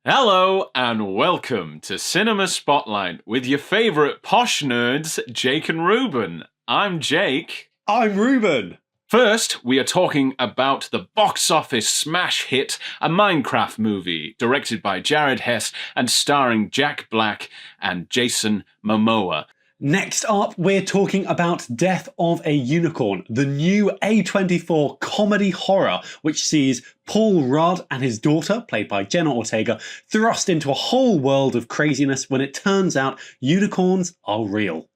Hello and welcome to Cinema Spotlight with your favourite posh nerds, Jake and Reuben. I'm Jake. I'm Reuben. First, we are talking about the box office smash hit, a Minecraft movie, directed by Jared Hess and starring Jack Black and Jason Momoa. Next up, we're talking about Death of a Unicorn, the new A24 comedy horror, which sees Paul Rudd and his daughter, played by Jenna Ortega, thrust into a whole world of craziness when it turns out unicorns are real.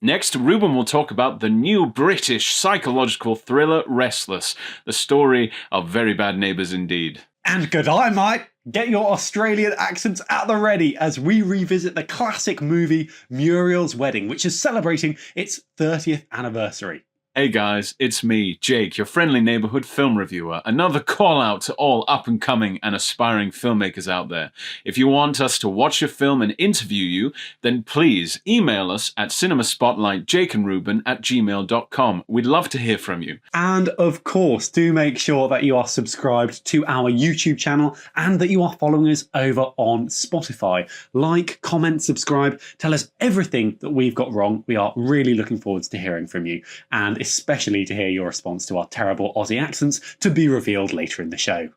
Next, Reuben will talk about the new British psychological thriller Restless, the story of very bad neighbours indeed. And good eye, mate! Get your Australian accents at the ready as we revisit the classic movie Muriel's Wedding, which is celebrating its 30th anniversary. Hey guys, it's me, Jake, your friendly neighbourhood film reviewer. Another call out to all up-and-coming and aspiring filmmakers out there. If you want us to watch your film and interview you, then please email us at cinemaspotlightjakeandreuben@gmail.com. We'd love to hear from you. And of course, do make sure that you are subscribed to our YouTube channel and that you are following us over on Spotify. Like, comment, subscribe, tell us everything that we've got wrong. We are really looking forward to hearing from you, and especially to hear your response to our terrible Aussie accents, to be revealed later in the show.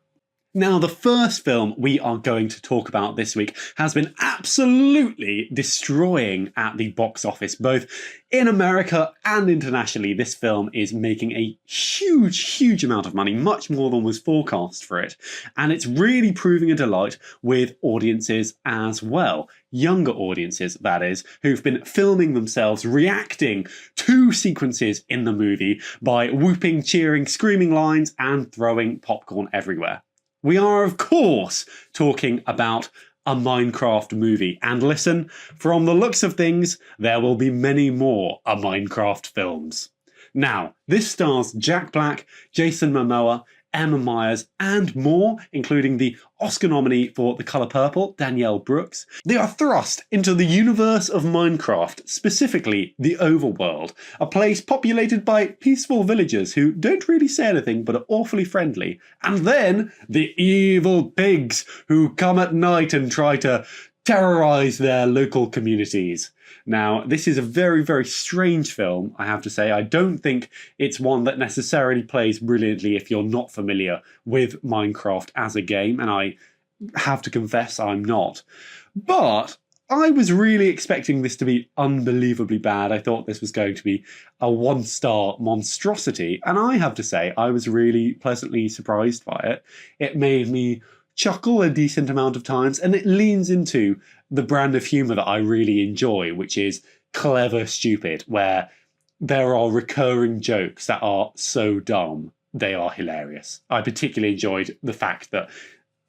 Now, the first film we are going to talk about this week has been absolutely destroying at the box office, both in America and internationally. This film is making a huge amount of money, much more than was forecast for it. And it's really proving a delight with audiences as well. Younger audiences, that is, who've been filming themselves reacting to sequences in the movie by whooping, cheering, screaming lines and throwing popcorn everywhere. We are, of course, talking about a Minecraft movie. And listen, from the looks of things, there will be many more A Minecraft films. Now, this stars Jack Black, Jason Momoa, Emma Myers, and more, including the Oscar nominee for The Colour Purple, Danielle Brooks. They are thrust into the universe of Minecraft, specifically the overworld, a place populated by peaceful villagers who don't really say anything but are awfully friendly, and then the evil pigs who come at night and try to terrorise their local communities. Now, this is a very strange film, I have to say. I don't think it's one that necessarily plays brilliantly if you're not familiar with Minecraft as a game, and I have to confess I'm not. But I was really expecting this to be unbelievably bad. I thought this was going to be a one-star monstrosity, and I have to say I was really pleasantly surprised by it. It made me chuckle a decent amount of times, and it leans into the brand of humour that I really enjoy, which is clever stupid, where there are recurring jokes that are so dumb they are hilarious. I particularly enjoyed the fact that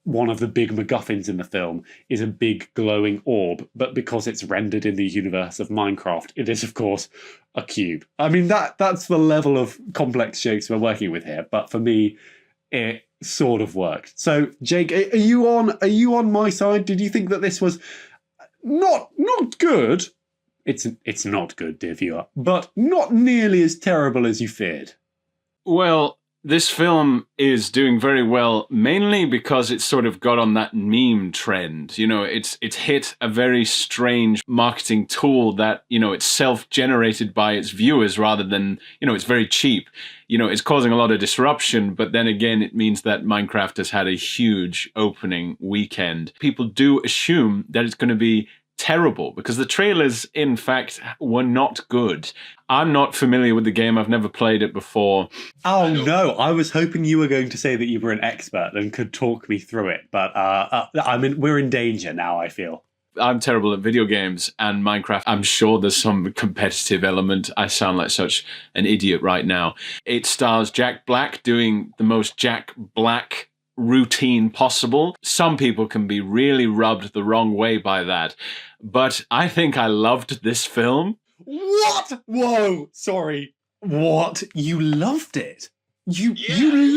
one of the big MacGuffins in the film is a big glowing orb, but because it's rendered in the universe of Minecraft, it is of course a cube. I mean, that's the level of complex jokes we're working with here, but for me it sort of worked. So, Jake, are you on my side? Did you think that this was not good? It's not good, dear viewer, but not nearly as terrible as you feared. Well, this film is doing very well, mainly because it's sort of got on that meme trend. You know, it's hit a very strange marketing tool that, you know, it's self-generated by its viewers rather than, you know, it's very cheap. You know, it's causing a lot of disruption, but then again, it means that Minecraft has had a huge opening weekend. People do assume that it's going to be terrible because the trailers, in fact, were not good. I'm not familiar with the game. I've never played it before. Oh, no. I was hoping you were going to say that you were an expert and could talk me through it. But I mean, we're in danger now, I feel. I'm terrible at video games, and Minecraft, I'm sure there's some competitive element. I sound like such an idiot right now. It stars Jack Black doing the most Jack Black routine possible. Some people can be really rubbed the wrong way by that, but I think I loved this film. What? Whoa, sorry. What? You loved it? You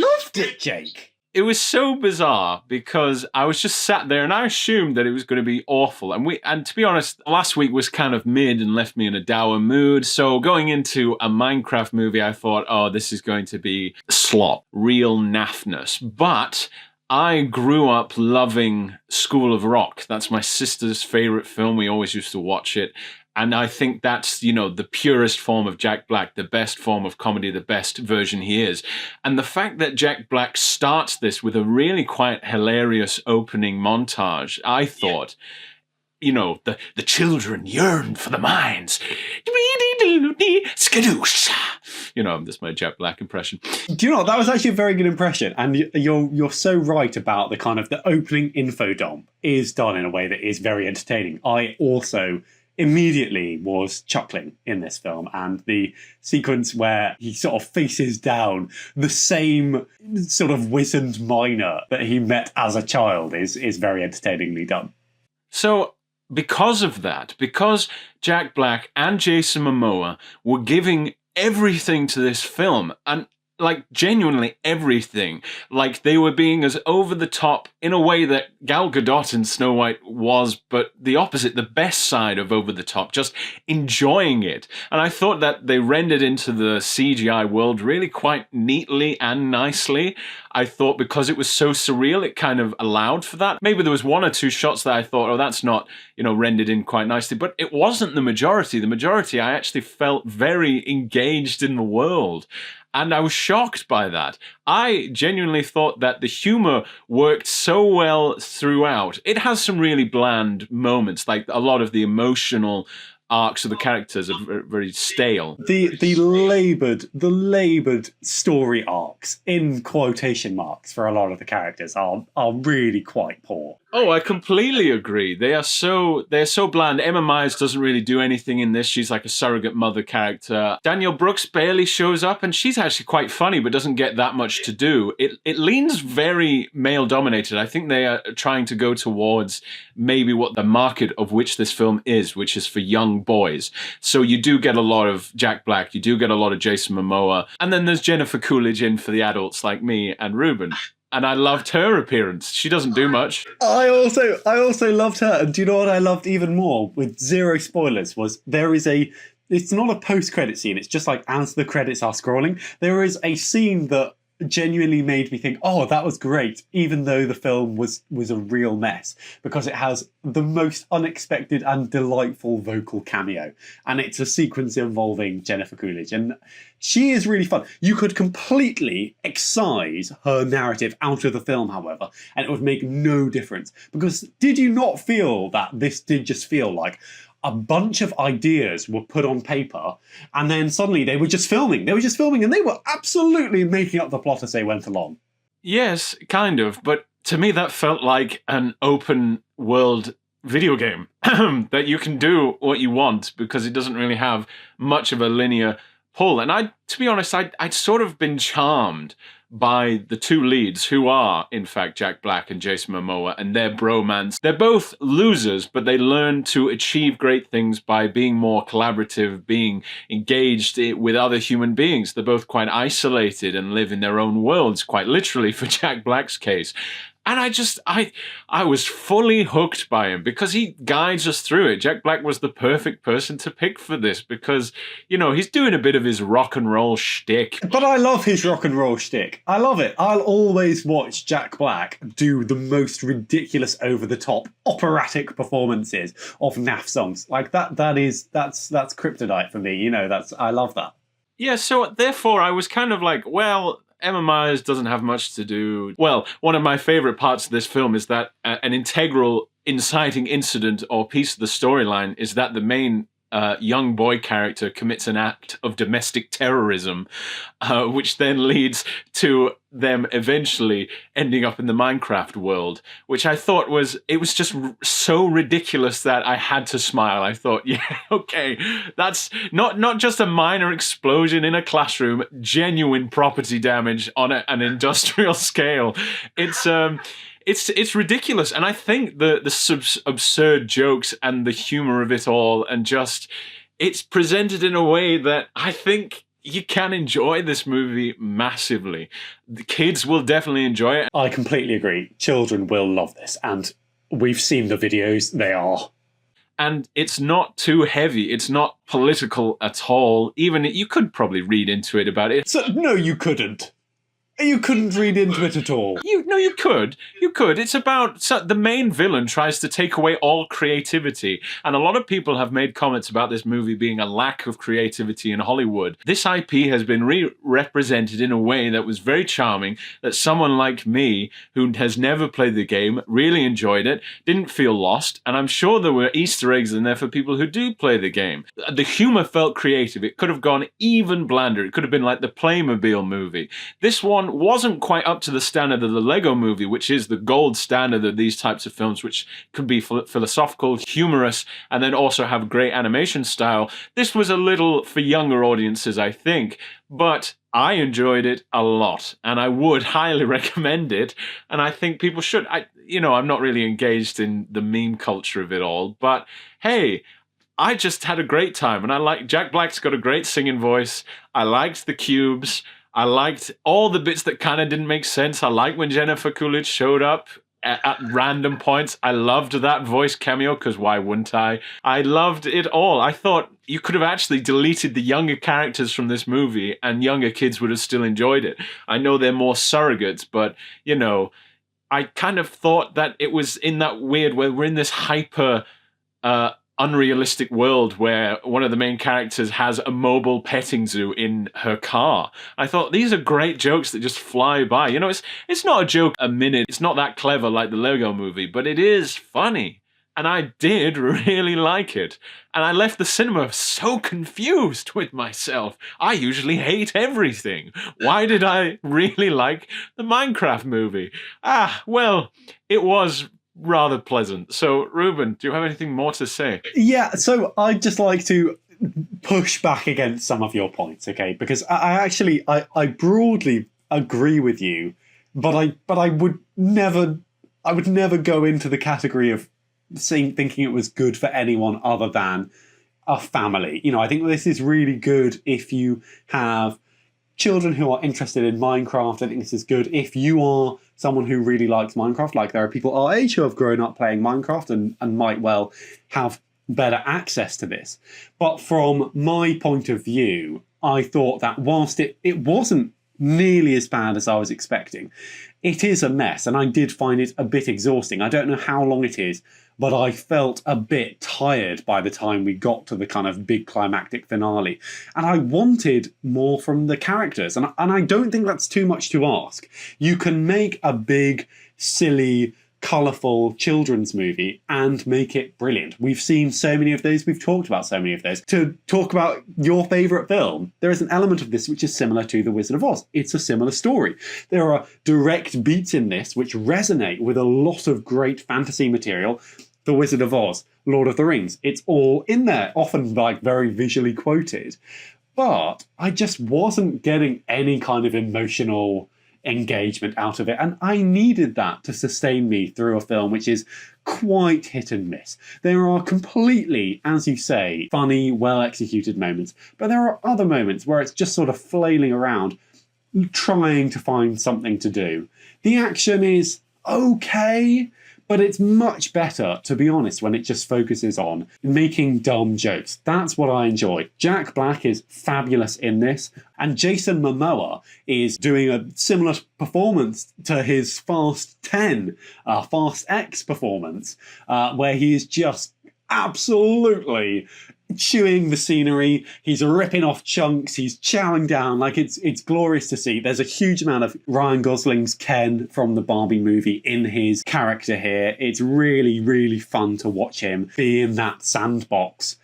loved it, Jake? It was so bizarre because I was just sat there and I assumed that it was going to be awful. And to be honest, last week was kind of mid and left me in a dour mood. So going into a Minecraft movie, I thought, oh, this is going to be slop, real naffness. But I grew up loving School of Rock. That's my sister's favorite film. We always used to watch it. And I think that's, the purest form of Jack Black, the best form of comedy, the best version he is. And the fact that Jack Black starts this with a really quite hilarious opening montage, I thought, the children yearn for the mines. Skadoosh. That's my Jack Black impression. Do you know what? That was actually a very good impression. And you're so right about the kind of the opening info dump is done in a way that is very entertaining. I also immediately was chuckling in this film, and the sequence where he sort of faces down the same sort of wizened miner that he met as a child is very entertainingly done. So because of that, because Jack Black and Jason Momoa were giving everything to this film, and genuinely everything. They were being as over the top in a way that Gal Gadot in Snow White was, but the opposite, the best side of over the top, just enjoying it. And I thought that they rendered into the CGI world really quite neatly and nicely. I thought because it was so surreal, it kind of allowed for that. Maybe there was one or two shots that I thought, oh, that's not, rendered in quite nicely, but it wasn't the majority. The majority, I actually felt very engaged in the world. And I was shocked by that. I genuinely thought that the humor worked so well throughout. It has some really bland moments, like a lot of the emotional arcs of the characters are very stale. The laboured story arcs, in quotation marks, for a lot of the characters are really quite poor. Oh, I completely agree. They're so bland. Emma Myers doesn't really do anything in this. She's like a surrogate mother character. Danielle Brooks barely shows up, and she's actually quite funny, but doesn't get that much to do. It leans very male-dominated. I think they are trying to go towards maybe what the market of which this film is, which is for young boys. So you do get a lot of Jack Black, you do get a lot of Jason Momoa, and then there's Jennifer Coolidge in for the adults like me and Reuben. And I loved her appearance. She doesn't do much. I also loved her. And do you know what I loved even more, with zero spoilers, was it's not a post-credit scene. It's just as the credits are scrolling, there is a scene that genuinely made me think, oh, that was great, even though the film was a real mess, because it has the most unexpected and delightful vocal cameo. And it's a sequence involving Jennifer Coolidge. And she is really fun. You could completely excise her narrative out of the film, however, and it would make no difference. Because did you not feel that this did just feel like a bunch of ideas were put on paper, and then suddenly they were just filming. They were just filming, and they were absolutely making up the plot as they went along. Yes, kind of. But to me, that felt like an open world video game that you can do what you want because it doesn't really have much of a linear pull. And to be honest, I'd sort of been charmed by the two leads, who are, in fact, Jack Black and Jason Momoa, and their bromance. They're both losers, but they learn to achieve great things by being more collaborative, being engaged with other human beings. They're both quite isolated and live in their own worlds, quite literally for Jack Black's case. And I was fully hooked by him because he guides us through it. Jack Black was the perfect person to pick for this because, he's doing a bit of his rock and roll shtick. But I love his rock and roll shtick. I love it. I'll always watch Jack Black do the most ridiculous, over-the-top, operatic performances of naff songs. That's kryptonite for me. I love that. Yeah, so therefore I was kind of like, well, Emma Myers doesn't have much to do. Well, one of my favorite parts of this film is that an integral inciting incident or piece of the storyline is that the main young boy character commits an act of domestic terrorism, which then leads to them eventually ending up in the Minecraft world, which I thought was just so ridiculous that I had to smile. I thought, yeah, okay, that's not just a minor explosion in a classroom, genuine property damage on an industrial scale. It's ridiculous, and I think the absurd jokes and the humor of it all, and just it's presented in a way that I think you can enjoy this movie massively. The kids will definitely enjoy it. I completely agree. Children will love this, and we've seen the videos. They are. And it's not too heavy. It's not political at all. Even you could probably read into it about it. So, no, you couldn't. You couldn't read into it at all. You could. It's about the main villain tries to take away all creativity, and a lot of people have made comments about this movie being a lack of creativity in Hollywood. This IP has been represented in a way that was very charming, that someone like me, who has never played the game, really enjoyed it, didn't feel lost, and I'm sure there were Easter eggs in there for people who do play the game. The humor felt creative. It could have gone even blander. It could have been like the Playmobil movie. This one wasn't quite up to the standard of the Lego movie, which is the gold standard of these types of films, which could be philosophical, humorous, and then also have great animation style. This was a little for younger audiences, I think, but I enjoyed it a lot, and I would highly recommend it, and I think people should. I'm not really engaged in the meme culture of it all, but hey, I just had a great time, and I like Jack Black's got a great singing voice. I liked the cubes. I liked all the bits that kind of didn't make sense. I liked when Jennifer Coolidge showed up at random points. I loved that voice cameo, because why wouldn't I? I loved it all. I thought you could have actually deleted the younger characters from this movie and younger kids would have still enjoyed it. I know they're more surrogates, but, I kind of thought that it was in that weird, where we're in this hyper unrealistic world where one of the main characters has a mobile petting zoo in her car. I thought these are great jokes that just fly by. It's not a joke a minute. It's not that clever like the Lego movie, but it is funny. And I did really like it. And I left the cinema so confused with myself. I usually hate everything. Why did I really like the Minecraft movie? Well, it was rather pleasant. So, Reuben, do you have anything more to say? Yeah, so I'd just like to push back against some of your points, okay? Because I broadly agree with you, but I would never go into the category of thinking it was good for anyone other than a family. I think this is really good if you have children who are interested in Minecraft. I think this is good if you are someone who really likes Minecraft. Like, there are people our age who have grown up playing Minecraft and might well have better access to this. But from my point of view, I thought that whilst it wasn't nearly as bad as I was expecting, it is a mess, and I did find it a bit exhausting. I don't know how long it is, but I felt a bit tired by the time we got to the kind of big climactic finale. And I wanted more from the characters. And I don't think that's too much to ask. You can make a big, silly, colourful children's movie and make it brilliant. We've seen so many of those. We've talked about so many of those. To talk about your favourite film, there is an element of this which is similar to The Wizard of Oz. It's a similar story. There are direct beats in this which resonate with a lot of great fantasy material. The Wizard of Oz, Lord of the Rings, it's all in there, often like very visually quoted. But I just wasn't getting any kind of emotional engagement out of it, and I needed that to sustain me through a film which is quite hit and miss. There are completely, as you say, funny, well-executed moments, but there are other moments where it's just sort of flailing around, trying to find something to do. The action is okay, but it's much better, to be honest, when it just focuses on making dumb jokes. That's what I enjoy. Jack Black is fabulous in this, and Jason Momoa is doing a similar performance to his Fast X performance, where he is just absolutely chewing the scenery. He's ripping off chunks. He's chowing down. Like, it's glorious to see. There's a huge amount of Ryan Gosling's Ken from the Barbie movie in his character here. It's really, really fun to watch him be in that sandbox.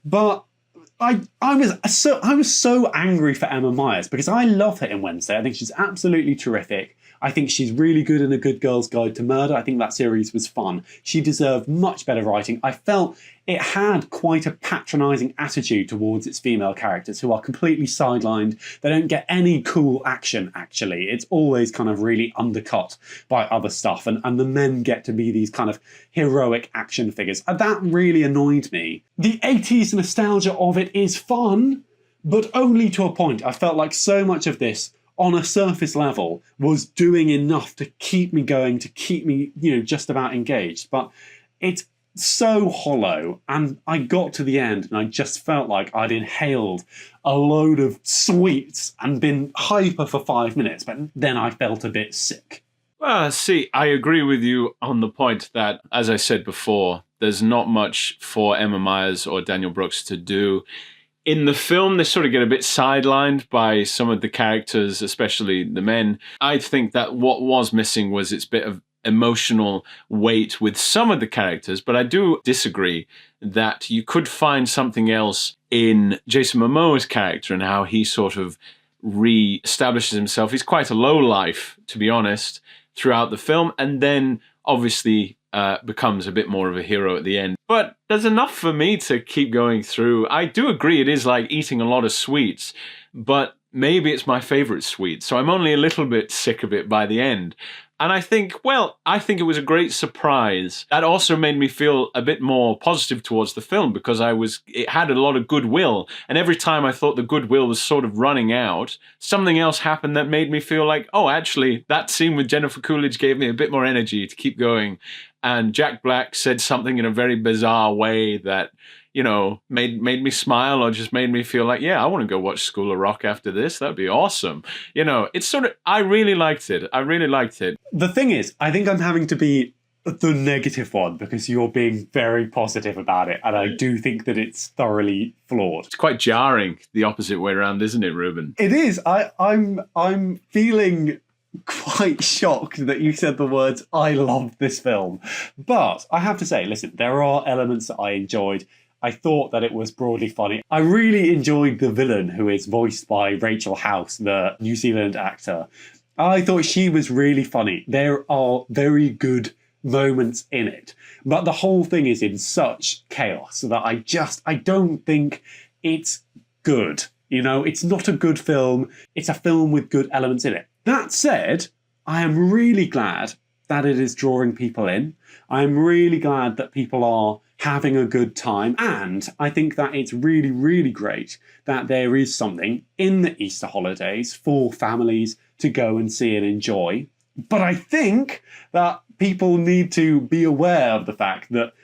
But I was so angry for Emma Myers, because I love her in Wednesday. I think she's absolutely terrific. I think she's really good in A Good Girl's Guide to Murder. I think that series was fun. She deserved much better writing. I felt it had quite a patronising attitude towards its female characters, who are completely sidelined. They don't get any cool action, actually. It's always kind of really undercut by other stuff, and the men get to be these kind of heroic action figures. And that really annoyed me. The 80s nostalgia of it is fun, but only to a point. I felt like so much of this, on a surface level, was doing enough to keep me going, to keep me, just about engaged. But it's so hollow. And I got to the end and I just felt like I'd inhaled a load of sweets and been hyper for 5 minutes, but then I felt a bit sick. Well, see, I agree with you on the point that, as I said before, there's not much for Emma Myers or Daniel Brooks to do. In the film, they sort of get a bit sidelined by some of the characters, especially the men. I think that what was missing was its bit of emotional weight with some of the characters, but I do disagree that you could find something else in Jason Momoa's character and how he sort of re-establishes himself. He's quite a lowlife, to be honest, throughout the film, and then obviously becomes a bit more of a hero at the end. But there's enough for me to keep going through. I do agree it is like eating a lot of sweets, but maybe it's my favorite sweet, so I'm only a little bit sick of it by the end. And I think it was a great surprise. That also made me feel a bit more positive towards the film because it had a lot of goodwill. And every time I thought the goodwill was sort of running out, something else happened that made me feel like, oh, actually, that scene with Jennifer Coolidge gave me a bit more energy to keep going. And Jack Black said something in a very bizarre way that, you know, made me smile or just made me feel like, yeah, I want to go watch School of Rock after this. That'd be awesome. You know, it's sort of, I really liked it. I really liked it. The thing is, I think I'm having to be the negative one because you're being very positive about it. And I do think that it's thoroughly flawed. It's quite jarring the opposite way around, isn't it, Reuben? It is. I'm feeling quite shocked that you said the words, I love this film. But I have to say, listen, there are elements that I enjoyed. I thought that it was broadly funny. I really enjoyed the villain, who is voiced by Rachel House, the New Zealand actor. I thought she was really funny. There are very good moments in it. But the whole thing is in such chaos that I don't think it's good. You know, it's not a good film. It's a film with good elements in it. That said, I am really glad that it is drawing people in. I'm really glad that people are having a good time. And I think that it's really, really great that there is something in the Easter holidays for families to go and see and enjoy. But I think that people need to be aware of the fact that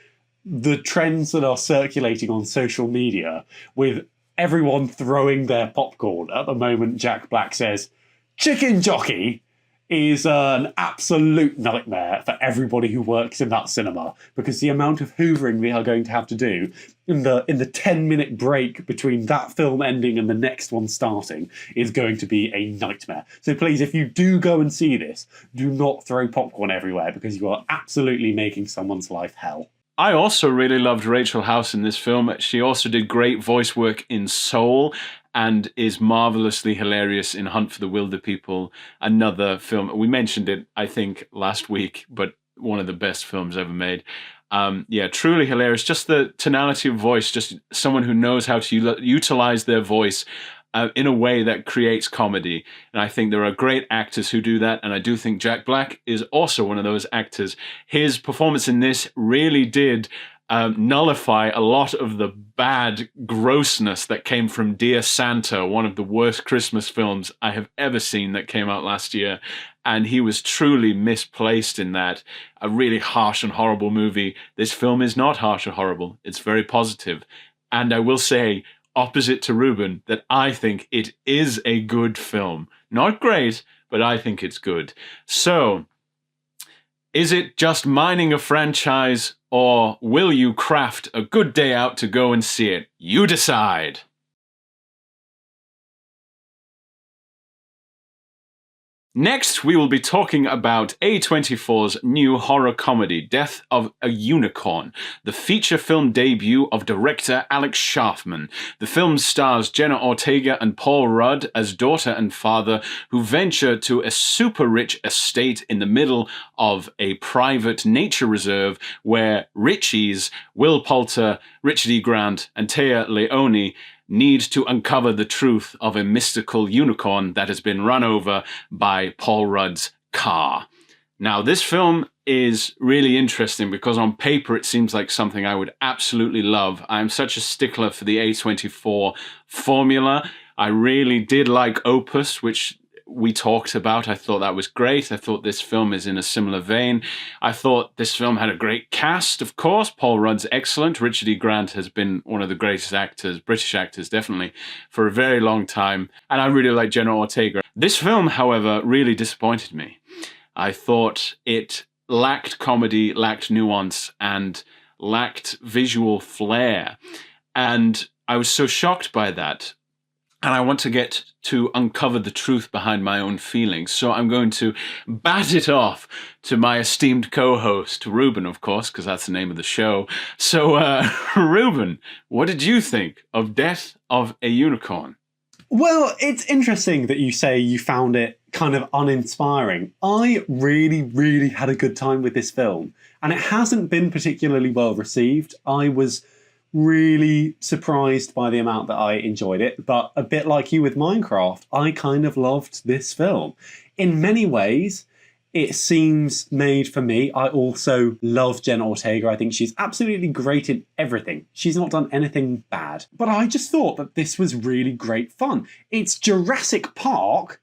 the trends that are circulating on social media with everyone throwing their popcorn at the moment Jack Black says, chicken jockey, is an absolute nightmare for everybody who works in that cinema because the amount of hoovering we are going to have to do in the 10-minute break between that film ending and the next one starting is going to be a nightmare. So please, if you do go and see this, do not throw popcorn everywhere because you are absolutely making someone's life hell. I also really loved Rachel House in this film. She also did great voice work in Soul and is marvelously hilarious in Hunt for the Wilder People, another film. We mentioned it, I think, last week, but one of the best films ever made. Yeah, truly hilarious. Just the tonality of voice, just someone who knows how to utilize their voice in a way that creates comedy. And I think there are great actors who do that. And I do think Jack Black is also one of those actors. His performance in this really did nullify a lot of the bad grossness that came from Dear Santa, one of the worst Christmas films I have ever seen that came out last year. And he was truly misplaced in that. A really harsh and horrible movie. This film is not harsh or horrible. It's very positive. And I will say, opposite to Reuben, that I think it is a good film. Not great, but I think it's good. So, is it just mining a franchise, or will you craft a good day out to go and see it? You decide. Next, we will be talking about A24's new horror comedy, Death of a Unicorn, the feature film debut of director Alex Schaffman. The film stars Jenna Ortega and Paul Rudd as daughter and father who venture to a super-rich estate in the middle of a private nature reserve where Richies, Will Poulter, Richard E. Grant, and Téa Leoni need to uncover the truth of a mystical unicorn that has been run over by Paul Rudd's car. Now, this film is really interesting because on paper it seems like something I would absolutely love. I'm such a stickler for the A24 formula. I really did like Opus, which we talked about. I thought that was great. I thought this film is in a similar vein. I thought this film had a great cast, of course. Paul Rudd's excellent. Richard E. Grant has been one of the greatest actors, British actors definitely, for a very long time. And I really like Jenna Ortega. This film, however, really disappointed me. I thought it lacked comedy, lacked nuance, and lacked visual flair. And I was so shocked by that. And I want to get to uncover the truth behind my own feelings. So I'm going to bat it off to my esteemed co-host, Reuben, of course, because that's the name of the show. So, Reuben, what did you think of Death of a Unicorn? Well, it's interesting that you say you found it kind of uninspiring. I really, really had a good time with this film, and it hasn't been particularly well received. I was really surprised by the amount that I enjoyed it, but a bit like you with Minecraft, I kind of loved this film. In many ways, it seems made for me. I also love Jenna Ortega. I think she's absolutely great in everything. She's not done anything bad. But I just thought that this was really great fun. It's Jurassic Park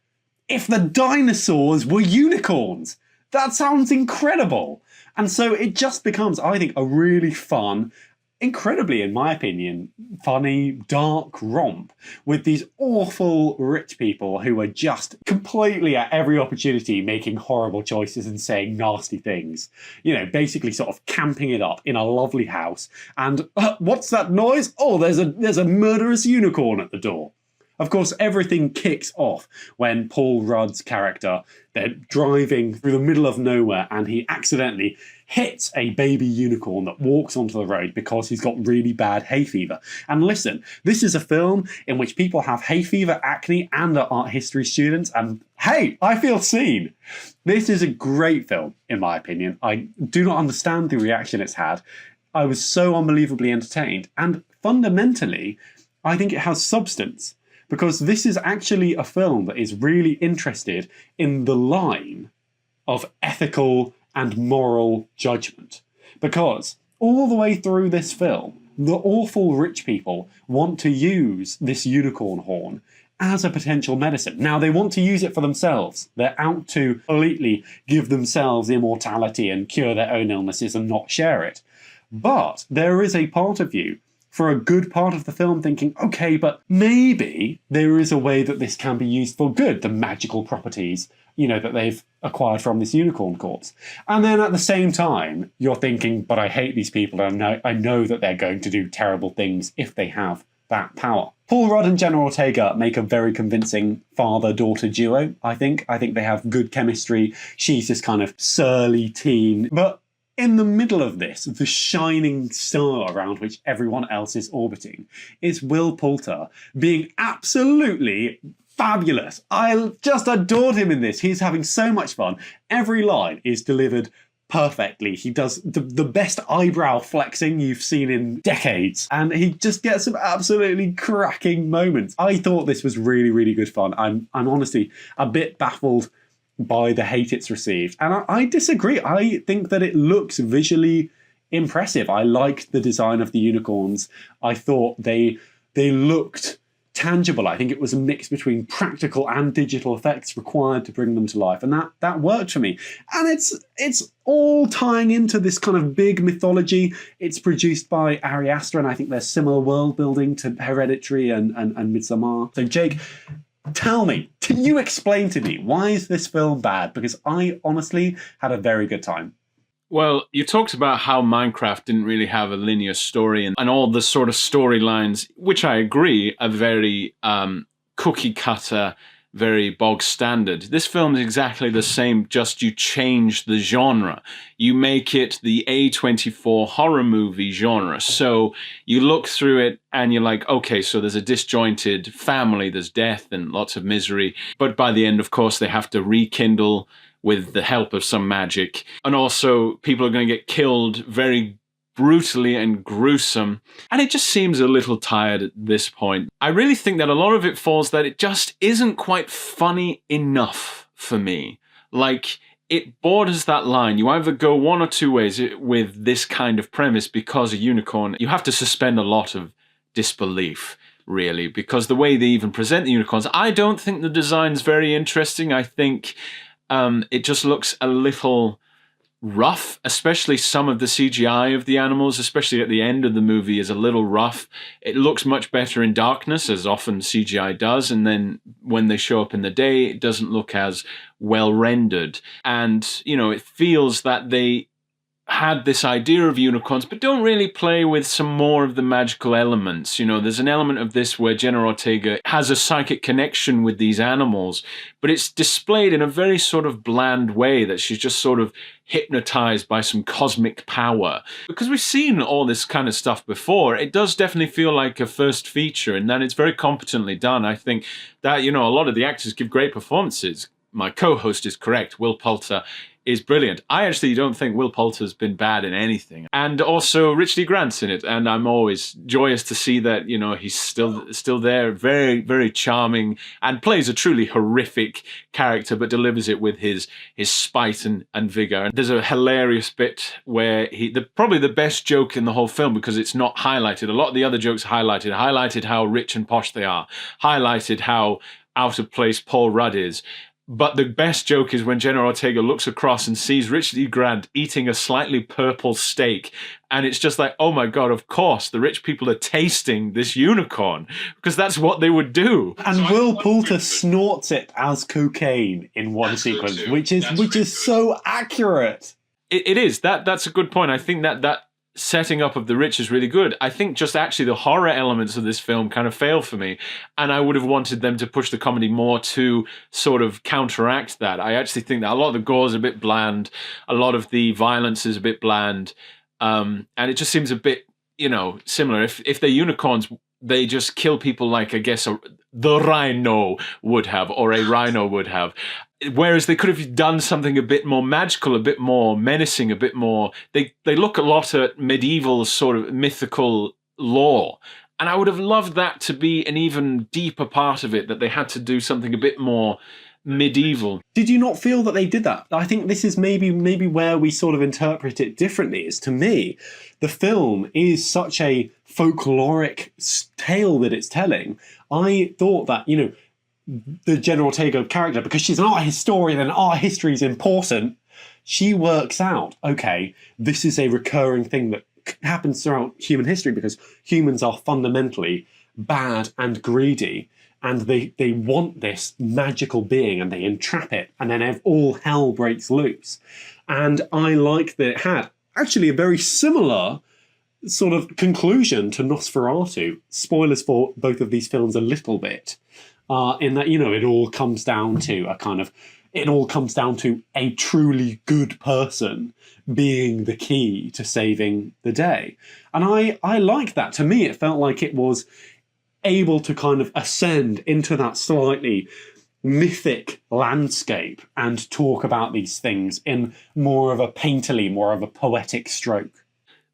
if the dinosaurs were unicorns. That sounds incredible. And so it just becomes, I think, a really fun, incredibly, in my opinion, funny, dark romp with these awful rich people who are just completely at every opportunity making horrible choices and saying nasty things. You know, basically sort of camping it up in a lovely house. And what's that noise? Oh, there's a murderous unicorn at the door. Of course, everything kicks off when Paul Rudd's character, they're driving through the middle of nowhere and he accidentally hits a baby unicorn that walks onto the road because he's got really bad hay fever. And listen, this is a film in which people have hay fever, acne, and are art history students, and hey, I feel seen. This is a great film, in my opinion. I do not understand the reaction it's had. I was so unbelievably entertained, and fundamentally, I think it has substance. Because this is actually a film that is really interested in the line of ethical and moral judgment. Because all the way through this film, the awful rich people want to use this unicorn horn as a potential medicine. Now, they want to use it for themselves. They're out to completely give themselves immortality and cure their own illnesses and not share it. But there is a part of you for a good part of the film thinking, okay, but maybe there is a way that this can be used for good, the magical properties, you know, that they've acquired from this unicorn corpse. And then at the same time, you're thinking, but I hate these people and I know that they're going to do terrible things if they have that power. Paul Rudd and Jenna Ortega make a very convincing father-daughter duo, I think. I think they have good chemistry. She's this kind of surly teen, but in the middle of this, the shining star around which everyone else is orbiting is Will Poulter being absolutely fabulous. I just adored him in this. He's having so much fun. Every line is delivered perfectly. He does the best eyebrow flexing you've seen in decades, and he just gets some absolutely cracking moments. I thought this was really, really good fun. I'm honestly a bit baffled by the hate it's received. And I disagree. I think that it looks visually impressive. I liked the design of the unicorns. I thought they looked tangible. I think it was a mix between practical and digital effects required to bring them to life. And that worked for me. And it's all tying into this kind of big mythology. It's produced by Ari Aster, and I think there's similar world building to Hereditary and Midsommar. So Jake, tell me, can you explain to me, why is this film bad? Because I honestly had a very good time. Well, you talked about how Minecraft didn't really have a linear story and all the sort of storylines, which I agree are very cookie cutter, very bog standard. This film is exactly the same, just you change the genre. You make it the A24 horror movie genre. So you look through it and you're like, okay, so there's a disjointed family, there's death and lots of misery. But by the end, of course, they have to rekindle with the help of some magic. And also people are going to get killed very brutally and gruesome. And it just seems a little tired at this point. I really think that a lot of it falls that it just isn't quite funny enough for me. Like, it borders that line. You either go one or two ways with this kind of premise because a unicorn, you have to suspend a lot of disbelief, really, because the way they even present the unicorns, I don't think the design's very interesting. I think it just looks a little rough, especially some of the CGI of the animals, especially at the end of the movie, is a little rough. It looks much better in darkness, as often CGI does, and then when they show up in the day, it doesn't look as well rendered. And, you know, it feels that they had this idea of unicorns, but don't really play with some more of the magical elements. You know, there's an element of this where Jenna Ortega has a psychic connection with these animals, but it's displayed in a very sort of bland way, that she's just sort of hypnotized by some cosmic power. Because we've seen all this kind of stuff before, it does definitely feel like a first feature, and then it's very competently done. I think that, you know, a lot of the actors give great performances. My co-host is correct. Will Poulter is brilliant. I actually don't think Will Poulter's been bad in anything. And also Richard E. Grant's in it, and I'm always joyous to see that, you know, he's still there, very, very charming, and plays a truly horrific character, but delivers it with his spite and vigor. And there's a hilarious bit where probably the best joke in the whole film, because it's not highlighted. A lot of the other jokes highlighted how rich and posh they are, highlighted how out of place Paul Rudd is. But the best joke is when Jenna Ortega looks across and sees Richard E. Grant eating a slightly purple steak. And it's just like, oh my God, of course, the rich people are tasting this unicorn, because that's what they would do. And Will Poulter snorts it as cocaine in one sequence, which is so accurate. It is. That's a good point. I think that setting up of the rich is really good. I think just actually the horror elements of this film kind of fail for me, and I would have wanted them to push the comedy more to sort of counteract that. I actually think that a lot of the gore is a bit bland, a lot of the violence is a bit bland, and it just seems a bit, you know, similar. If they're unicorns, they just kill people like, I guess, the rhino would have, or a rhino would have. Whereas they could have done something a bit more magical, a bit more menacing, a bit more... They look a lot at medieval sort of mythical lore. And I would have loved that to be an even deeper part of it, that they had to do something a bit more medieval. Did you not feel that they did that? I think this is maybe where we sort of interpret it differently. Is, to me, the film is such a folkloric tale that it's telling. I thought that, you know, the Jenna Ortega character, because she's an art historian and art history is important, she works out, okay, this is a recurring thing that happens throughout human history, because humans are fundamentally bad and greedy, and they want this magical being, and they entrap it, and then all hell breaks loose. And I like that it had actually a very similar sort of conclusion to Nosferatu. Spoilers for both of these films a little bit. In that, you know, it all comes down to a truly good person being the key to saving the day. And I like that. To me, it felt like it was able to kind of ascend into that slightly mythic landscape and talk about these things in more of a painterly, more of a poetic stroke.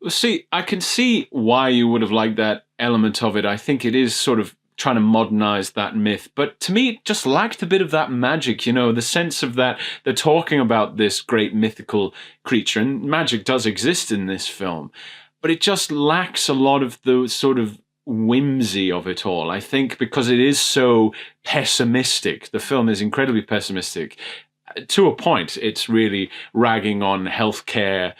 Well, see, I can see why you would have liked that element of it. I think it is sort of trying to modernize that myth, but to me it just lacked a bit of that magic, you know, the sense of that they're talking about this great mythical creature, and magic does exist in this film, but it just lacks a lot of the sort of whimsy of it all. I think because it is so pessimistic, the film is incredibly pessimistic. To a point, it's really ragging on healthcare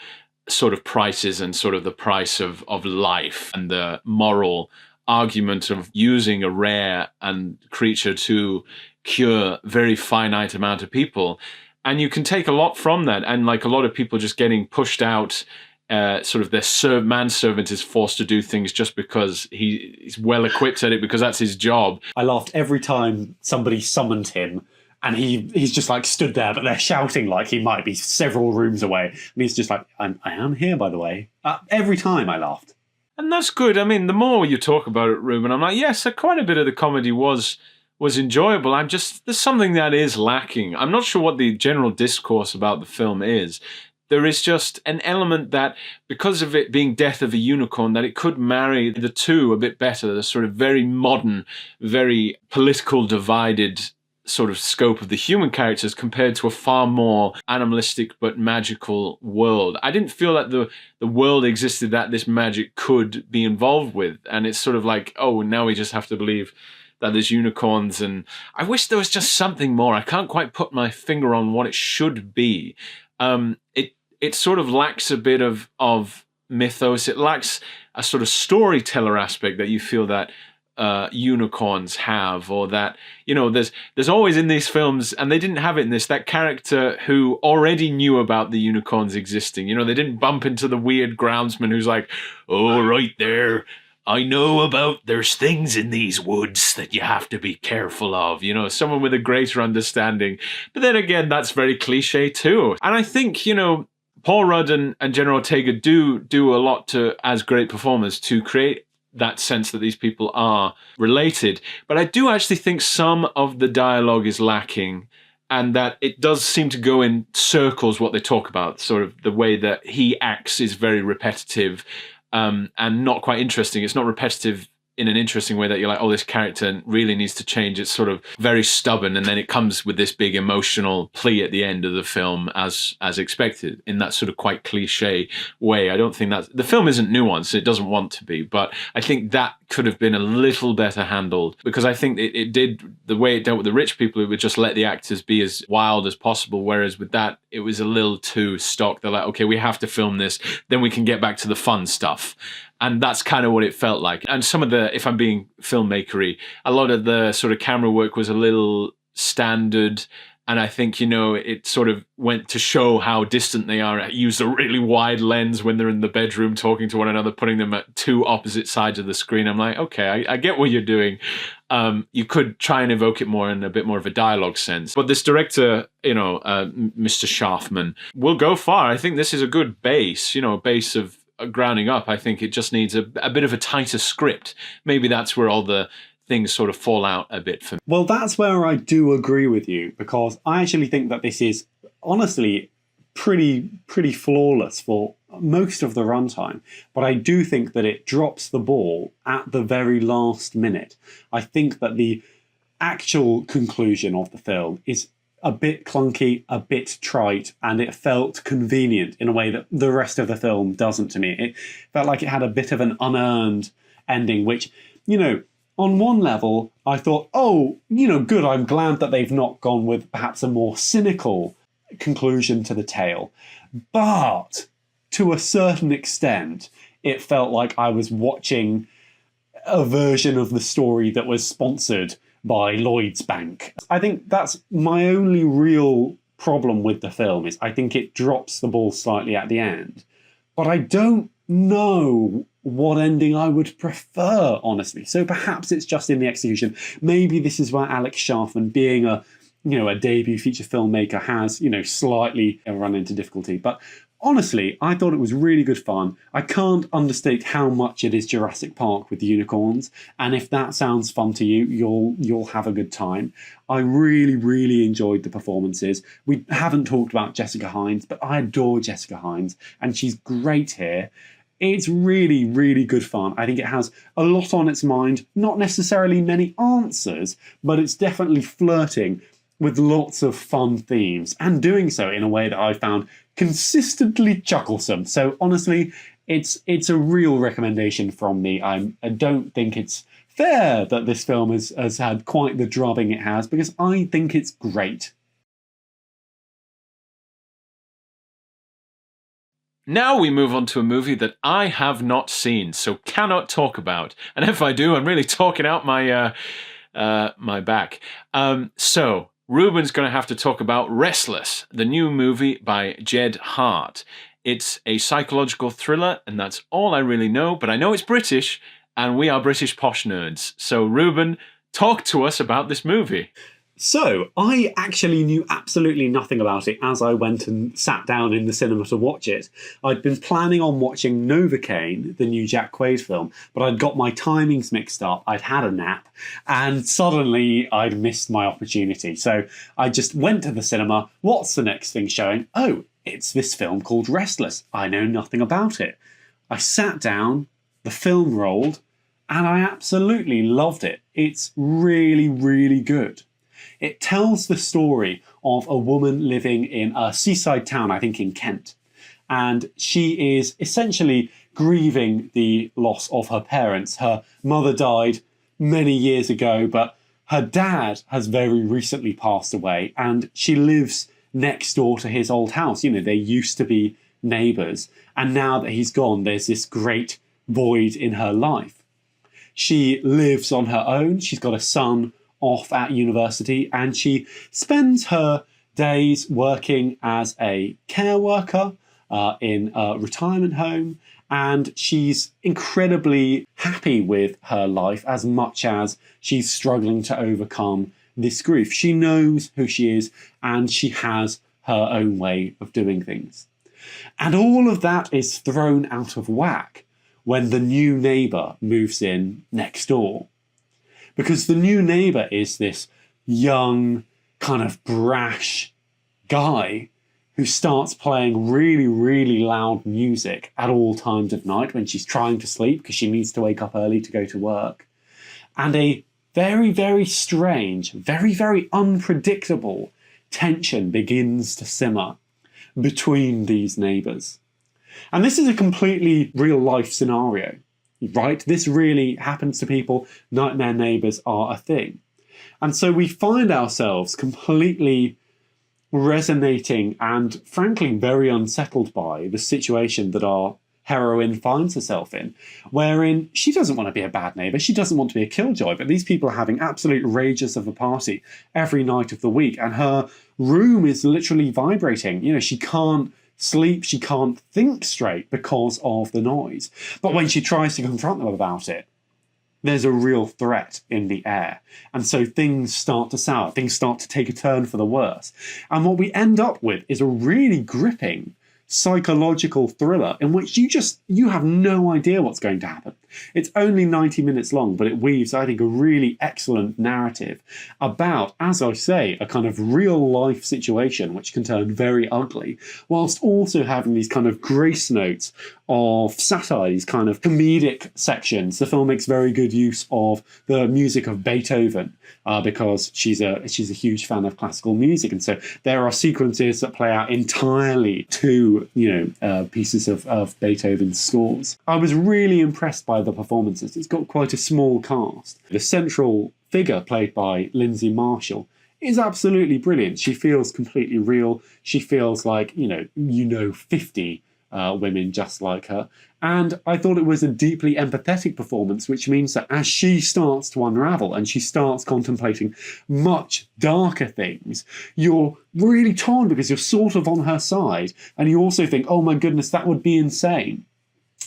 sort of prices and sort of the price of life and the moral argument of using a rare and creature to cure very finite amount of people. And you can take a lot from that, and like a lot of people just getting pushed out, sort of their manservant is forced to do things just because he's well equipped at it, because that's his job. I laughed every time somebody summoned him, and he's just like stood there, but they're shouting like he might be several rooms away, and he's just like, I am here, by the way. Every time I laughed. And that's good. I mean, the more you talk about it, Reuben, I'm like, yes, quite a bit of the comedy was enjoyable. There's something that is lacking. I'm not sure what the general discourse about the film is. There is just an element that, because of it being Death of a Unicorn, that it could marry the two a bit better. The sort of very modern, very political divided sort of scope of the human characters compared to a far more animalistic but magical world. I didn't feel that the world existed that this magic could be involved with. And it's sort of like, oh, now we just have to believe that there's unicorns. And I wish there was just something more. I can't quite put my finger on what it should be. It sort of lacks a bit of mythos. It lacks a sort of storyteller aspect that you feel that unicorns have, or that, you know, there's always in these films, and they didn't have it in this, that character who already knew about the unicorns existing. You know, they didn't bump into the weird groundsman who's like, oh, right there, I know about there's things in these woods that you have to be careful of. You know, someone with a greater understanding. But then again, that's very cliche too. And I think, you know, Paul Rudd and Jenna Ortega do a lot to, as great performers, to create that sense that these people are related. But I do actually think some of the dialogue is lacking, and that it does seem to go in circles what they talk about. Sort of the way that he acts is very repetitive, and not quite interesting. It's not repetitive in an interesting way that you're like, oh, this character really needs to change. It's sort of very stubborn, and then it comes with this big emotional plea at the end of the film, as expected, in that sort of quite cliche way. I don't think that the film isn't nuanced. It doesn't want to be, but I think that could have been a little better handled, because I think it did, the way it dealt with the rich people, it would just let the actors be as wild as possible. Whereas with that, it was a little too stock. They're like, okay, we have to film this, then we can get back to the fun stuff. And that's kind of what it felt like. And some of the, if I'm being filmmakery, a lot of the sort of camera work was a little standard. And I think, you know, it sort of went to show how distant they are. It used a really wide lens when they're in the bedroom talking to one another, putting them at two opposite sides of the screen. I'm like, okay, I get what you're doing. You could try and evoke it more in a bit more of a dialogue sense. But this director, you know, Mr. Schaffman, will go far. I think this is a good base, you know, a base of grounding up. I think it just needs a bit of a tighter script. Maybe that's where all the things sort of fall out a bit for me. Well, that's where I do agree with you, because I actually think that this is honestly pretty flawless for most of the runtime. But I do think that it drops the ball at the very last minute. I think that the actual conclusion of the film is a bit clunky, a bit trite, and it felt convenient in a way that the rest of the film doesn't to me. It felt like it had a bit of an unearned ending, which, you know, on one level, I thought, oh, you know, good, I'm glad that they've not gone with perhaps a more cynical conclusion to the tale. But to a certain extent, it felt like I was watching a version of the story that was sponsored by Lloyd's Bank. I think that's my only real problem with the film, is I think it drops the ball slightly at the end. But I don't know what ending I would prefer, honestly. So perhaps it's just in the execution. Maybe this is where Alex Schaffman, being a debut feature filmmaker, has, you know, slightly run into difficulty. But honestly, I thought it was really good fun. I can't understate how much it is Jurassic Park with unicorns, and if that sounds fun to you, you'll have a good time. I really enjoyed the performances. We haven't talked about Jessica Hines, but I adore Jessica Hines, and she's great here. It's really good fun. I think it has a lot on its mind, not necessarily many answers, but it's definitely flirting with lots of fun themes, and doing so in a way that I found consistently chucklesome. So honestly, it's a real recommendation from me. I don't think it's fair that this film has had quite the drubbing it has, because I think it's great. Now we move on to a movie that I have not seen, so cannot talk about. And if I do, I'm really talking out my my back. So Reuben's going to have to talk about Restless, the new movie by Jed Hart. It's a psychological thriller, and that's all I really know, but I know it's British, and we are British posh nerds. So Reuben, talk to us about this movie. So, I actually knew absolutely nothing about it as I went and sat down in the cinema to watch it. I'd been planning on watching Novocaine, the new Jack Quaid film, but I'd got my timings mixed up, I'd had a nap, and suddenly I'd missed my opportunity. So I just went to the cinema. What's the next thing showing? Oh, it's this film called Restless. I know nothing about it. I sat down, the film rolled, and I absolutely loved it. It's really good. It tells the story of a woman living in a seaside town, I think in Kent. And she is essentially grieving the loss of her parents. Her mother died many years ago, but her dad has very recently passed away, and she lives next door to his old house. You know, they used to be neighbours, and now that he's gone, there's this great void in her life. She lives on her own. She's got a son off at university, and she spends her days working as a care worker in a retirement home, and she's incredibly happy with her life as much as she's struggling to overcome this grief. She knows who she is, and she has her own way of doing things. And all of that is thrown out of whack when the new neighbour moves in next door. Because the new neighbour is this young, kind of brash guy who starts playing really, really loud music at all times of night when she's trying to sleep because she needs to wake up early to go to work. And a very, very strange, very, very unpredictable tension begins to simmer between these neighbours. And this is a completely real life scenario, right? This really happens to people. Nightmare neighbours are a thing. And so we find ourselves completely resonating and frankly very unsettled by the situation that our heroine finds herself in, wherein she doesn't want to be a bad neighbour, she doesn't want to be a killjoy, but these people are having absolute rages of a party every night of the week, and her room is literally vibrating. You know, she can't sleep, she can't think straight because of the noise. But when she tries to confront them about it, there's a real threat in the air. And so things start to sour, things start to take a turn for the worse. And what we end up with is a really gripping psychological thriller in which you have no idea what's going to happen. It's only 90 minutes long, but it weaves, I think, a really excellent narrative about, as I say, a kind of real life situation which can turn very ugly, whilst also having these kind of grace notes of satire, these kind of comedic sections. The film makes very good use of the music of Beethoven because she's a huge fan of classical music, and so there are sequences that play out entirely to pieces of Beethoven's scores. I was really impressed by the performances. It's got quite a small cast. The central figure, played by Lindsay Marshall, is absolutely brilliant. She feels completely real. She feels like 50 women just like her. And I thought it was a deeply empathetic performance, which means that as she starts to unravel and she starts contemplating much darker things, you're really torn because you're sort of on her side. And you also think, oh my goodness, that would be insane.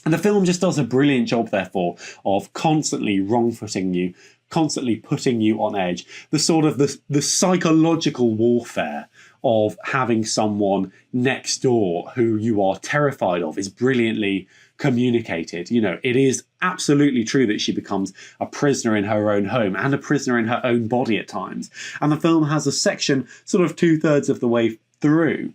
And the film just does a brilliant job, therefore, of constantly wrong-footing you, constantly putting you on edge. The sort of the psychological warfare of having someone next door who you are terrified of is brilliantly communicated. It is absolutely true that she becomes a prisoner in her own home and a prisoner in her own body at times. And the film has a section sort of 2/3 of the way through,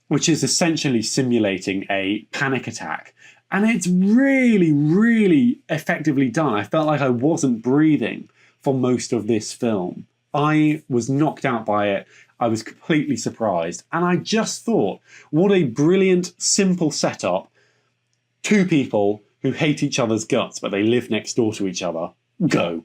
which is essentially simulating a panic attack. And it's really, really effectively done. I felt like I wasn't breathing for most of this film. I was knocked out by it. I was completely surprised. And I just thought, what a brilliant, simple setup. Two people who hate each other's guts, but they live next door to each other. Go.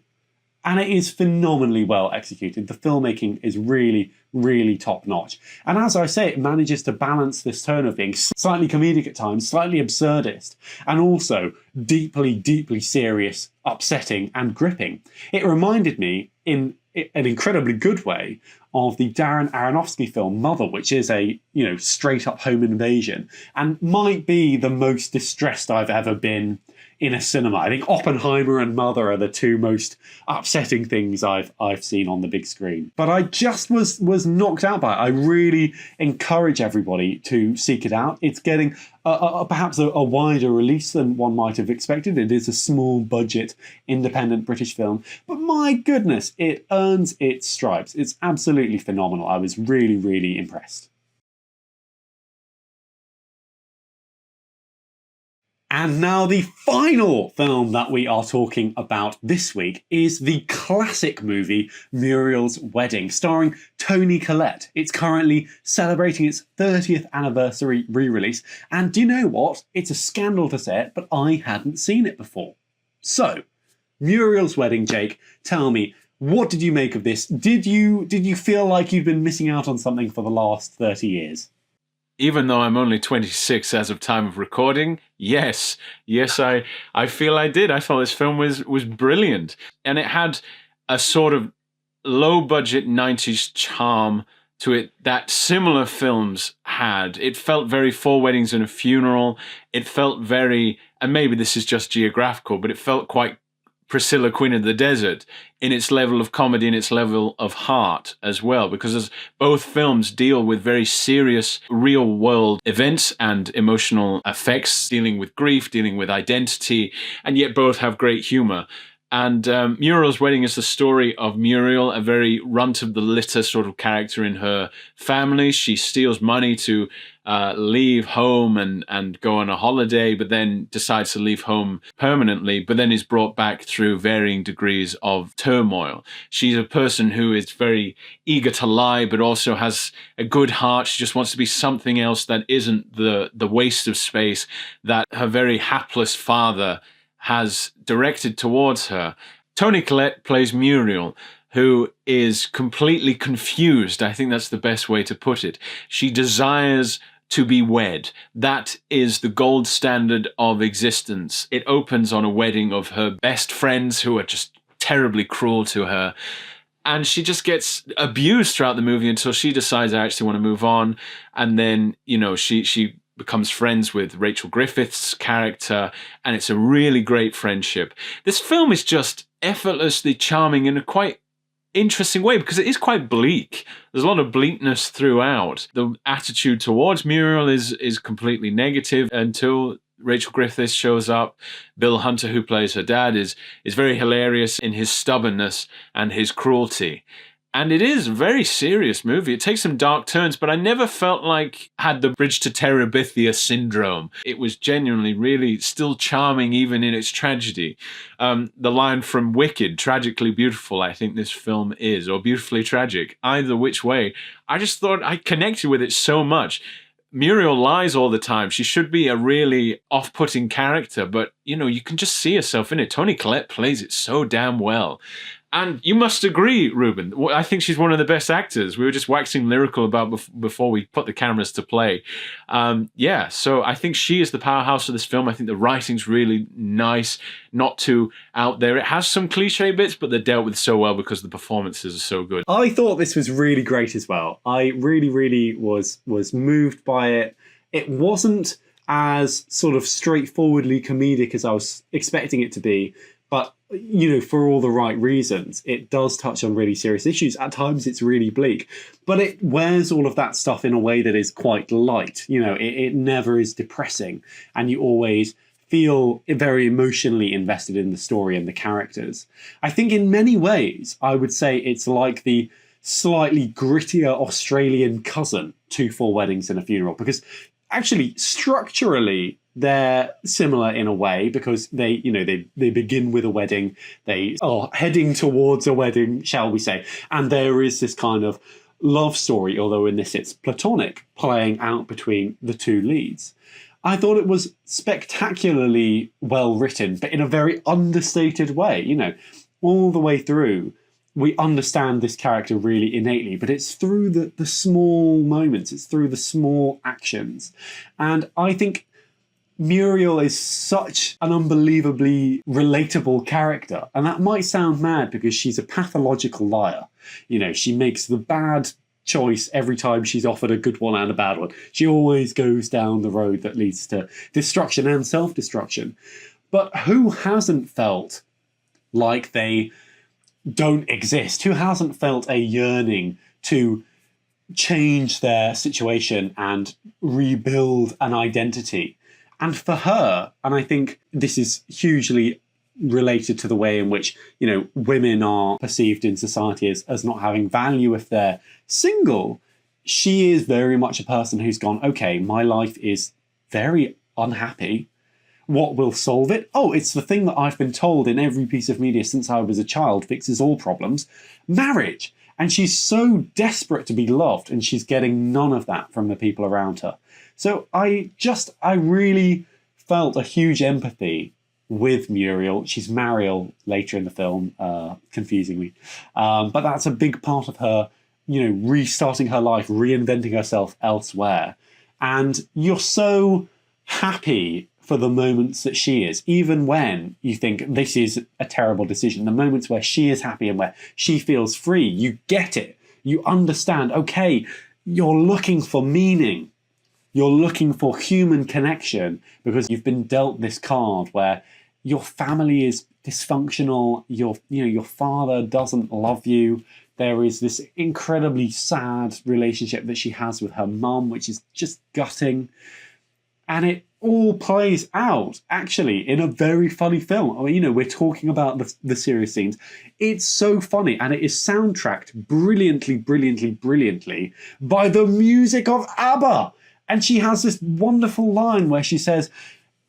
And it is phenomenally well executed. The filmmaking is really, really top notch. And as I say, it manages to balance this tone of being slightly comedic at times, slightly absurdist, and also deeply, deeply serious, upsetting, and gripping. It reminded me, in an incredibly good way, of the Darren Aronofsky film Mother, which is a straight up home invasion and might be the most distressed I've ever been in a cinema. I think Oppenheimer and Mother are the two most upsetting things I've seen on the big screen. But I just was knocked out by it. I really encourage everybody to seek it out. It's getting perhaps a wider release than one might have expected. It is a small budget independent British film, but my goodness, it earns its stripes. It's absolutely phenomenal. I was really, really impressed. And now the final film that we are talking about this week is the classic movie Muriel's Wedding, starring Toni Collette. It's currently celebrating its 30th anniversary re-release, and do you know what? It's a scandal to say it, but I hadn't seen it before. So, Muriel's Wedding, Jake, tell me, what did you make of this? Did you feel like you'd been missing out on something for the last 30 years? Even though I'm only 26 as of time of recording, yes, I feel I did. I thought this film was brilliant. And it had a sort of low-budget 90s charm to it that similar films had. It felt very Four Weddings and a Funeral. It felt very, and maybe this is just geographical, but it felt quite Priscilla, Queen of the Desert in its level of comedy and its level of heart as well, because as both films deal with very serious real world events and emotional effects, dealing with grief, dealing with identity, and yet both have great humor. And Muriel's Wedding is the story of Muriel, a very runt-of-the-litter sort of character in her family. She steals money to leave home and go on a holiday, but then decides to leave home permanently, but then is brought back through varying degrees of turmoil. She's a person who is very eager to lie, but also has a good heart. She just wants to be something else that isn't the waste of space that her very hapless father has directed towards her. Toni Collette plays Muriel, who is completely confused. I think that's the best way to put it. She desires to be wed. That is the gold standard of existence. It opens on a wedding of her best friends who are just terribly cruel to her. And she just gets abused throughout the movie until she decides, I actually want to move on. And then, she becomes friends with Rachel Griffith's character, and it's a really great friendship. This film is just effortlessly charming in a quite interesting way because it is quite bleak. There's a lot of bleakness throughout. The attitude towards Muriel is completely negative until Rachel Griffiths shows up. Bill Hunter, who plays her dad, is very hilarious in his stubbornness and his cruelty. And it is a very serious movie. It takes some dark turns, but I never felt like I had the Bridge to Terabithia syndrome. It was genuinely really still charming even in its tragedy. The line from Wicked, tragically beautiful, I think this film is, or beautifully tragic. Either which way, I just thought I connected with it so much. Muriel lies all the time. She should be a really off-putting character, but, you can just see yourself in it. Toni Collette plays it so damn well. And you must agree, Reuben. I think she's one of the best actors. We were just waxing lyrical about before we put the cameras to play. So I think she is the powerhouse of this film. I think the writing's really nice, not too out there. It has some cliche bits, but they're dealt with so well because the performances are so good. I thought this was really great as well. I really, really was moved by it. It wasn't as sort of straightforwardly comedic as I was expecting it to be, but for all the right reasons. It does touch on really serious issues. At times it's really bleak, but it wears all of that stuff in a way that is quite light. It never is depressing, and you always feel very emotionally invested in the story and the characters. I think in many ways, I would say it's like the slightly grittier Australian cousin to Four Weddings and a Funeral, because actually structurally they're similar in a way, because they begin with a wedding, they are heading towards a wedding, shall we say, and there is this kind of love story, although in this it's platonic, playing out between the two leads. I thought it was spectacularly well written, but in a very understated way. All the way through, we understand this character really innately, but it's through the small moments, it's through the small actions. And I think Muriel is such an unbelievably relatable character. And that might sound mad because she's a pathological liar. She makes the bad choice every time she's offered a good one and a bad one. She always goes down the road that leads to destruction and self-destruction. But who hasn't felt like they don't exist? Who hasn't felt a yearning to change their situation and rebuild an identity? And for her, and I think this is hugely related to the way in which, women are perceived in society as not having value if they're single, she is very much a person who's gone, okay, my life is very unhappy. What will solve it? Oh, it's the thing that I've been told in every piece of media since I was a child fixes all problems: marriage. And she's so desperate to be loved, and she's getting none of that from the people around her. So I really felt a huge empathy with Muriel. She's Mariel later in the film, confusingly. But that's a big part of her, restarting her life, reinventing herself elsewhere. And you're so happy for the moments that she is, even when you think this is a terrible decision. The moments where she is happy and where she feels free, you get it. You understand, okay, you're looking for meaning. You're looking for human connection because you've been dealt this card where your family is dysfunctional, your father doesn't love you. There is this incredibly sad relationship that she has with her mum, which is just gutting. And it all plays out, actually, in a very funny film. I mean, we're talking about the serious scenes. It's so funny, and it is soundtracked brilliantly, brilliantly, brilliantly by the music of ABBA. And she has this wonderful line where she says,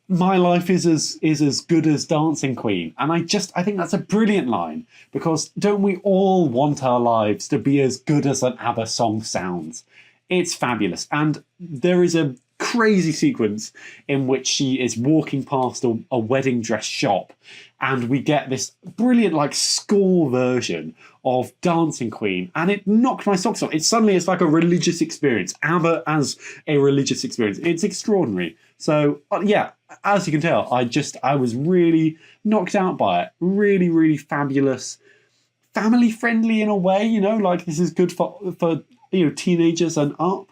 "My life is as good as Dancing Queen." And I think that's a brilliant line, because don't we all want our lives to be as good as an ABBA song sounds? It's fabulous. And there is a crazy sequence in which she is walking past a wedding dress shop, and we get this brilliant score version of Dancing Queen, and it knocked my socks off. It's like a religious experience. ABBA as a religious experience. It's extraordinary. So yeah, as you can tell, I was really knocked out by it. Really, really fabulous. Family friendly in a way, this is good for teenagers and up.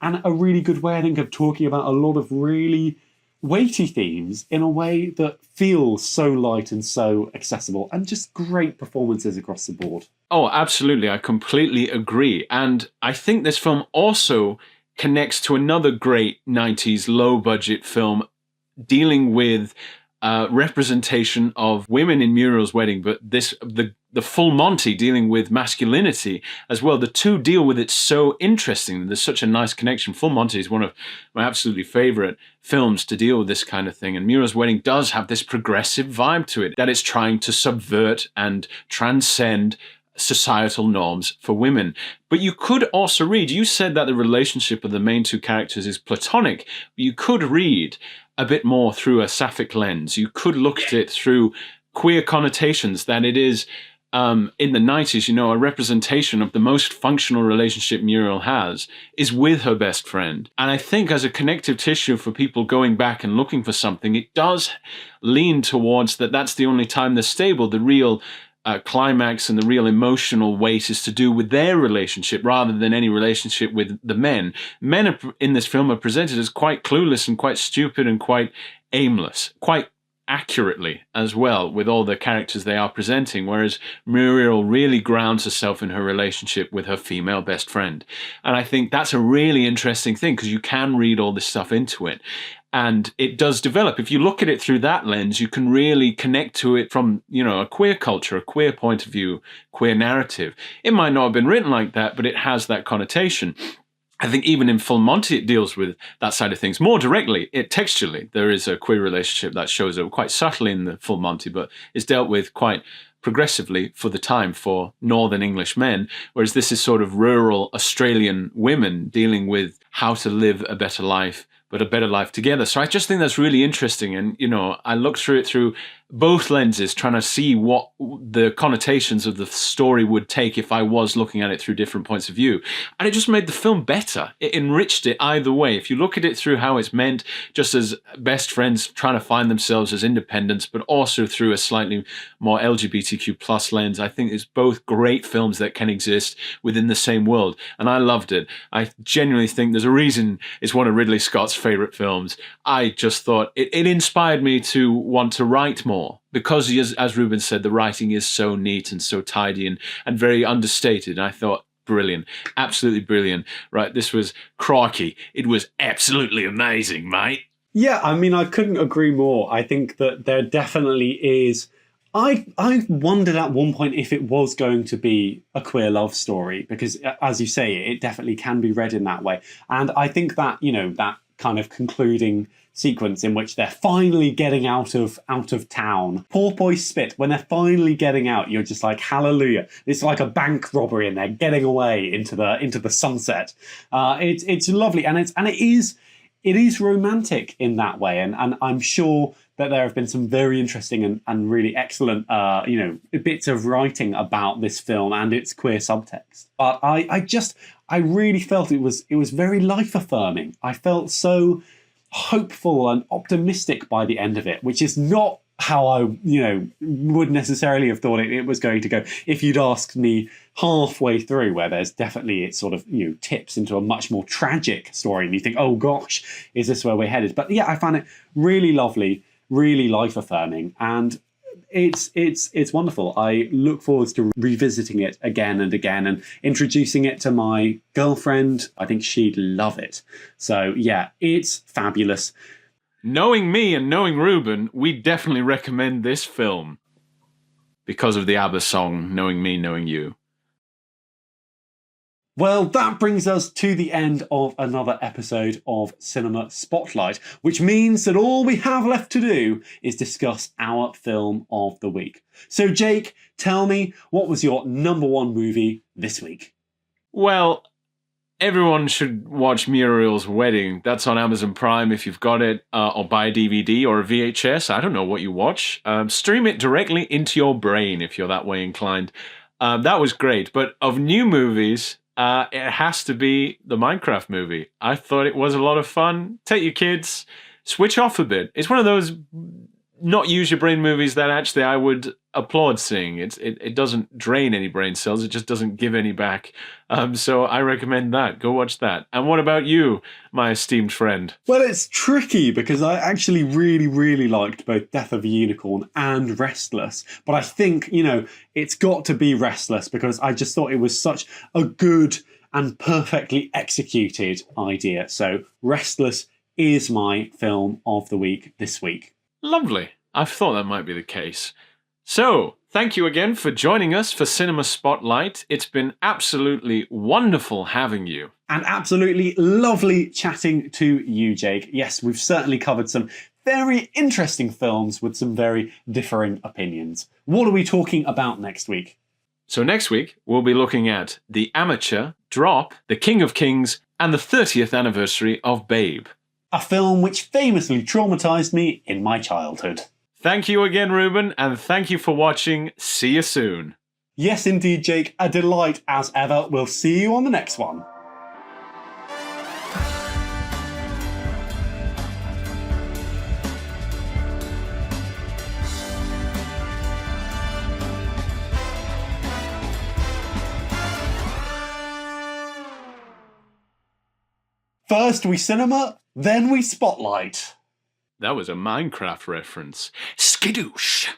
And a really good way, I think, of talking about a lot of really weighty themes in a way that feels so light and so accessible, and just great performances across the board. Oh, absolutely. I completely agree. And I think this film also connects to another great 90s low-budget film dealing with representation of women in Muriel's wedding, but the full Monty dealing with masculinity as well. The two deal with it so interesting. There's such a nice connection. Full Monty is one of my absolutely favorite films to deal with this kind of thing. And Muriel's Wedding does have this progressive vibe to it, that it's trying to subvert and transcend societal norms for women. But you could also read, you said that the relationship of the main two characters is platonic, but you could read a bit more through a sapphic lens. You could look at it through queer connotations, that it is in the 90s, a representation of the most functional relationship Muriel has is with her best friend. And I think as a connective tissue for people going back and looking for something, it does lean towards that's the only time they're stable. The real climax and the real emotional weight is to do with their relationship rather than any relationship with the men. Men in this film are presented as quite clueless and quite stupid and quite aimless, quite accurately as well with all the characters they are presenting, whereas Muriel really grounds herself in her relationship with her female best friend. And I think that's a really interesting thing, because you can read all this stuff into it. And it does develop. If you look at it through that lens, you can really connect to it from, a queer culture, a queer point of view, queer narrative. It might not have been written like that, but it has that connotation. I think even in Full Monty, it deals with that side of things more directly. Textually, there is a queer relationship that shows up quite subtly in the Full Monty, but is dealt with quite progressively for the time for Northern English men, whereas this is sort of rural Australian women dealing with how to live a better life, but a better life together. So I just think that's really interesting. And, I looked through it through both lenses, trying to see what the connotations of the story would take if I was looking at it through different points of view. And it just made the film better. It enriched it either way. If you look at it through how it's meant, just as best friends trying to find themselves as independents, but also through a slightly more LGBTQ plus lens, I think it's both great films that can exist within the same world. And I loved it. I genuinely think there's a reason it's one of Ridley Scott's favorite films. I just thought it inspired me to want to write more, because as Reuben said, the writing is so neat and so tidy and very understated. And I thought, brilliant, absolutely brilliant. Right, this was crikey. It was absolutely amazing, mate. Yeah, I mean, I couldn't agree more. I think that there definitely is. I wondered at one point if it was going to be a queer love story, because, as you say, it definitely can be read in that way. And I think that, that kind of concluding sequence in which they're finally getting out of town. Porpoise Spit, when they're finally getting out, you're just like, hallelujah. It's like a bank robbery and they're getting away into the sunset. It's lovely, and it is romantic in that way, and I'm sure that there have been some very interesting and really excellent bits of writing about this film and its queer subtext. But I really felt it was very life affirming. I felt so hopeful and optimistic by the end of it, which is not how I would necessarily have thought it was going to go if you'd asked me halfway through, where there's definitely it sort of tips into a much more tragic story and you think, oh gosh, is this where we're headed? But yeah, I found it really lovely, really life affirming, and it's wonderful. I look forward to revisiting it again and again and introducing it to my girlfriend. I think she'd love it. So yeah, it's fabulous. Knowing me and knowing Reuben, we definitely recommend this film because of the ABBA song, Knowing Me, Knowing You. Well, that brings us to the end of another episode of Cinema Spotlight, which means that all we have left to do is discuss our film of the week. So, Jake, tell me, what was your number one movie this week? Well, everyone should watch Muriel's Wedding. That's on Amazon Prime if you've got it, or buy a DVD or a VHS. I don't know what you watch. Stream it directly into your brain if you're that way inclined. That was great. But of new movies, it has to be the Minecraft movie. I thought it was a lot of fun. Take your kids, switch off a bit. It's one of those not use your brain movies that actually I would applaud seeing. It doesn't drain any brain cells. It just doesn't give any back. So I recommend that. Go watch that. And what about you, my esteemed friend? Well, it's tricky because I actually really, really liked both Death of a Unicorn and Restless. But I think, it's got to be Restless because I just thought it was such a good and perfectly executed idea. So Restless is my film of the week this week. Lovely. I thought that might be the case. So, thank you again for joining us for Cinema Spotlight. It's been absolutely wonderful having you. And absolutely lovely chatting to you, Jake. Yes, we've certainly covered some very interesting films with some very differing opinions. What are we talking about next week? So next week, we'll be looking at The Amateur, Drop, The King of Kings, and the 30th anniversary of Babe. A film which famously traumatised me in my childhood. Thank you again, Reuben, and thank you for watching. See you soon. Yes, indeed, Jake. A delight as ever. We'll see you on the next one. First we cinema, then we spotlight. That was a Minecraft reference. Skidoosh!